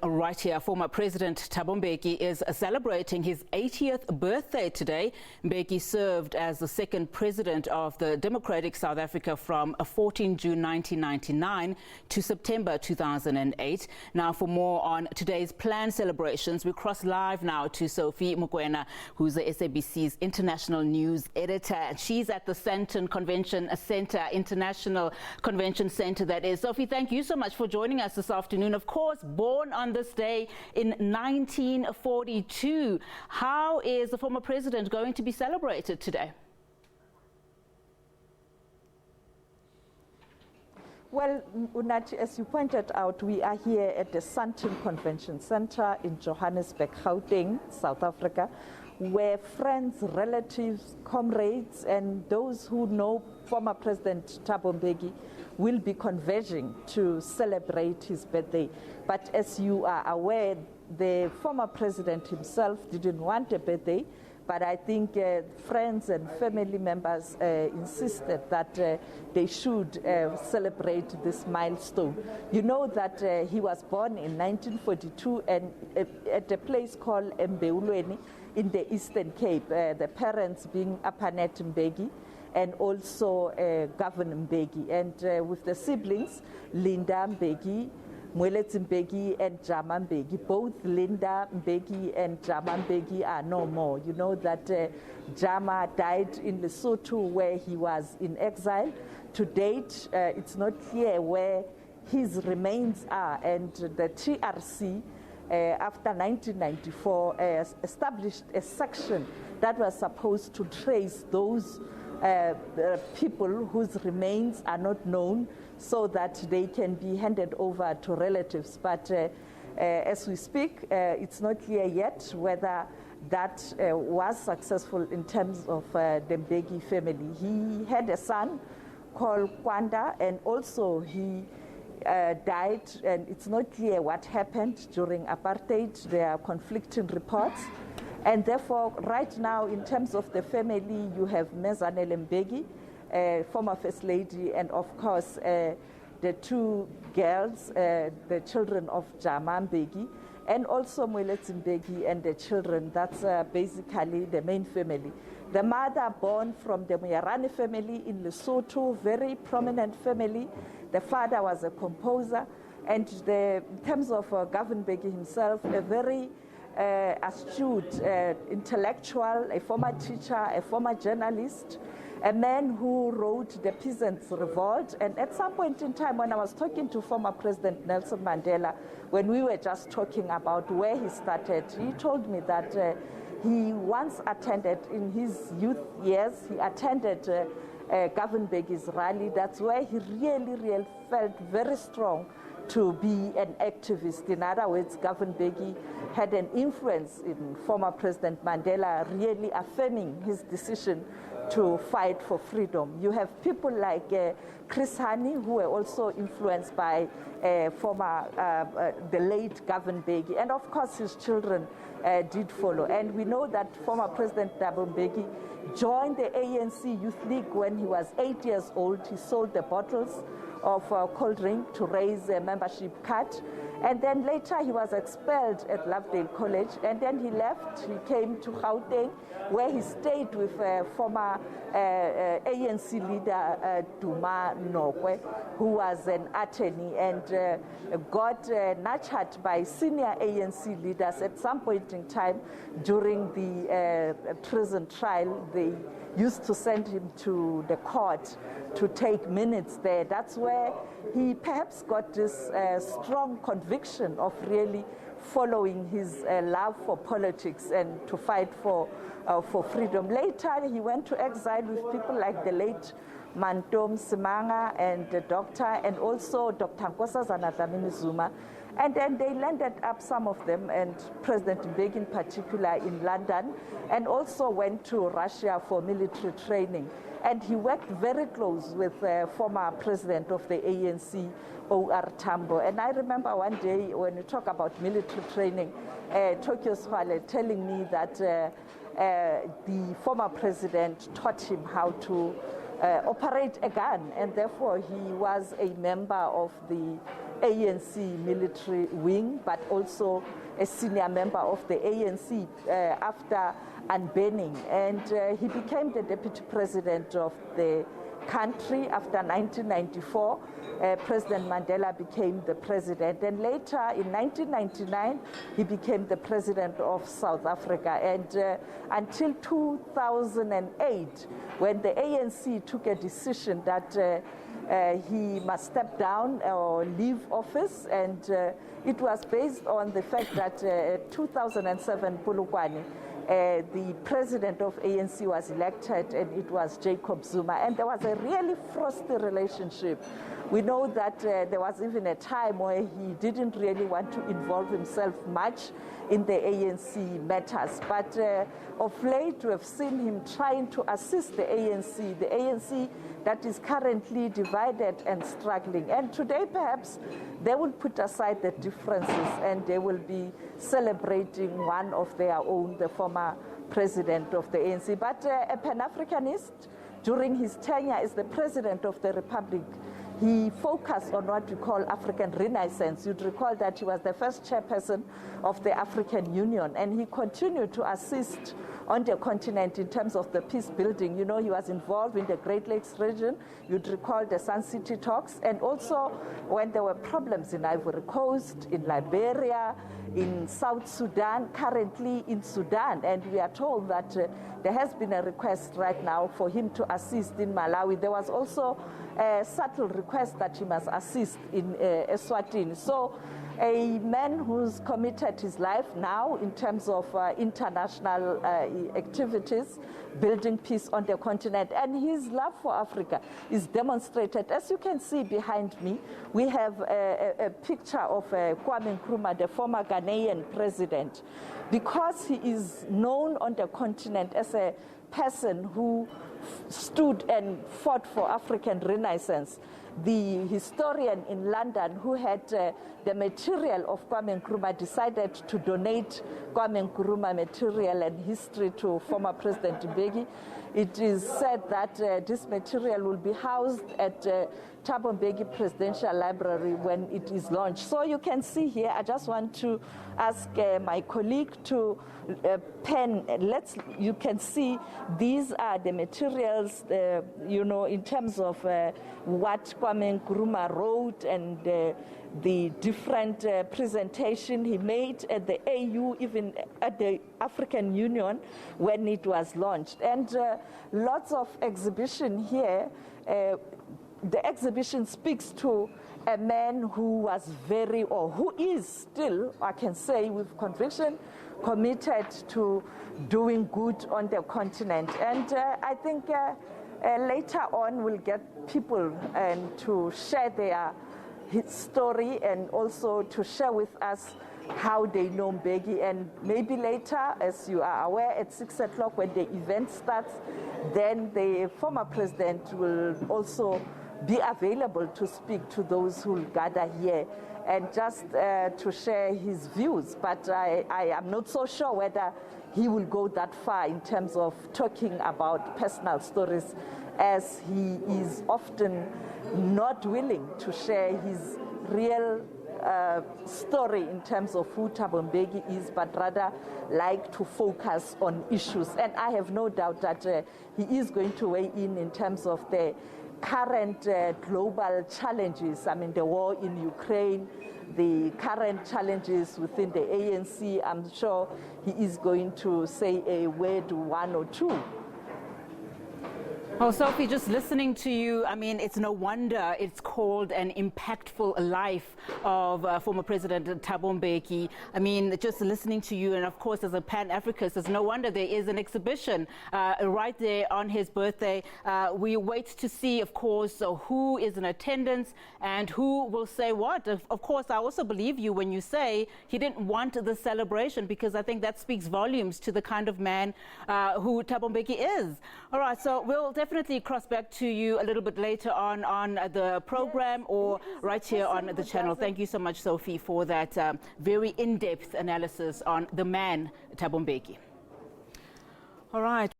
Right here, former President Thabo Mbeki is celebrating his 80th birthday today. Mbeki served as the second president of the Democratic South Africa from 14 June 1999 to September 2008. Now, for more on today's planned celebrations, we cross live now to Sophie Mokoena, who's the SABC's international news editor. She's at the Sandton International Convention Centre, that is. Sophie, thank you so much for joining us this afternoon. Of course, born on this day in 1942. How is the former president going to be celebrated today? Well, Unathi, as you pointed out, we are here at the Sandton Convention Centre in Johannesburg, Gauteng, South Africa, where friends, relatives, comrades, and those who know former President Thabo Mbeki will be converging to celebrate his birthday. But as you are aware, the former president himself didn't want a birthday, but I think friends and family members insisted that they should celebrate this milestone. You know that he was born in 1942 and at a place called Mbeulweni in the Eastern Cape, the parents being Apanet Mbeki and also Governor Mbeki, and with the siblings, Linda Mbeki, Moeletsi Mbeki and Jama Mbeki. Both Linda Mbeki and Jama Mbeki are no more. You know that Jama died in Lesotho where he was in exile. To date, it's not clear where his remains are, and the TRC after 1994 established a section that was supposed to trace those people whose remains are not known so that they can be handed over to relatives. But as we speak, it's not clear yet whether that was successful in terms of the Mbeki family. He had a son called Kwanda, and also he died, and it's not clear what happened during apartheid. There are conflicting reports. And therefore, right now, in terms of the family, you have Mezanele Mbeki, former First Lady, and of course, the two girls, the children of Jama Mbeki, and also Moeletsi Mbeki and the children. That's basically the main family. The mother born from the Moyarani family in Lesotho, very prominent family. The father was a composer, and in terms of Governor Mbeki himself, a very astute intellectual, a former teacher, a former journalist, a man who wrote The Peasants' Revolt. And at some point in time, when I was talking to former President Nelson Mandela, when we were just talking about where he started, he told me that he once attended, in his youth years, he attended Governor Mbeki's rally. That's where he really felt very strong to be an activist. In other words, Governor Mbeki had an influence in former President Mandela, really affirming his decision to fight for freedom. You have people like Chris Hani, who were also influenced by the late Governor Mbeki, and of course his children did follow. And we know that former President Thabo Mbeki joined the ANC Youth League when he was 8 years old. He sold the bottles of cold drink to raise a membership card. And then later he was expelled at Lovedale College, and then he left. He came to Gauteng, where he stayed with former ANC leader Duma Nokwe, who was an attorney, and got nurtured by senior ANC leaders. At some point in time during the prison trial, they used to send him to the court to take minutes there. That's where he perhaps got this strong conviction of really following his love for politics and to fight for freedom. Later, he went to exile with people like the late Mantom Simanga and the doctor, and also Dr. Nkosazana Dlamini Zuma. And then they landed up, some of them, and President Mbeki in particular, in London, and also went to Russia for military training. And he worked very close with former president of the ANC, O.R. Tambo. And I remember one day when you talk about military training, Tokyo Swale telling me that the former president taught him how to operate a gun, and therefore he was a member of the ANC military wing, but also a senior member of the ANC after unbanning. And he became the deputy president of the country after 1994. President Mandela became the president, and later in 1999 he became the president of South Africa, and until 2008 when the ANC took a decision that he must step down or leave office, and it was based on the fact that 2007 Polokwane, the president of ANC was elected, and it was Jacob Zuma, and there was a really frosty relationship. We know that there was even a time where he didn't really want to involve himself much in the ANC matters, but of late we have seen him trying to assist the ANC that is currently divided and struggling. And today perhaps they will put aside the differences and they will be celebrating one of their own, the former president of the ANC. But a Pan-Africanist, during his tenure as the president of the Republic, he focused on what we call African Renaissance. You'd recall that he was the first chairperson of the African Union, and he continued to assist on the continent in terms of the peace building. You know, he was involved in the Great Lakes region. You'd recall the Sun City talks, and also when there were problems in Ivory Coast, in Liberia, in South Sudan, currently in Sudan. And we are told that there has been a request right now for him to assist in Malawi. There was also a subtle request that he must assist in Eswatini. So a man who's committed his life now in terms of international activities, building peace on the continent, and his love for Africa is demonstrated. As you can see behind me, we have a picture of Kwame Nkrumah, the former Ghanaian president, because he is known on the continent as a person who stood and fought for African Renaissance. The historian in London who had the material of Kwame Nkrumah decided to donate Kwame Nkrumah material and history to former President Mbeki. It is said that this material will be housed at Thabo Mbeki Presidential Library when it is launched. So you can see here, I just want to ask my colleague to pen. You can see these are the materials, you know, in terms of what Kwame Nkrumah wrote and the different presentation he made at the AU, even at the African Union when it was launched. And lots of exhibition here. The exhibition speaks to a man who was who is still, I can say with conviction, committed to doing good on the continent. And I think later on we'll get people to share their story and also to share with us how they know Mbeki. And maybe later, as you are aware, at 6 o'clock when the event starts, then the former president will also be available to speak to those who will gather here and just to share his views. But I am not so sure whether he will go that far in terms of talking about personal stories, as he is often not willing to share his real story in terms of who Thabo Mbeki is, but rather like to focus on issues. And I have no doubt that he is going to weigh in terms of the current global challenges. I mean, the war in Ukraine, the current challenges within the ANC. I'm sure he is going to say a word, one or two. Well, Sophie, just listening to you, I mean, it's no wonder it's called an impactful life of former President Thabo Mbeki. I mean, just listening to you, and of course, as a Pan-Africanist, it's no wonder there is an exhibition right there on his birthday. We wait to see, of course, who is in attendance and who will say what. Of course, I also believe you when you say he didn't want the celebration, because I think that speaks volumes to the kind of man who Thabo Mbeki is. All right, so we'll definitely cross back to you a little bit later on the program, or right here on the channel. Thank you so much, Sophie, for that very in-depth analysis on the man, Thabo Mbeki. All right.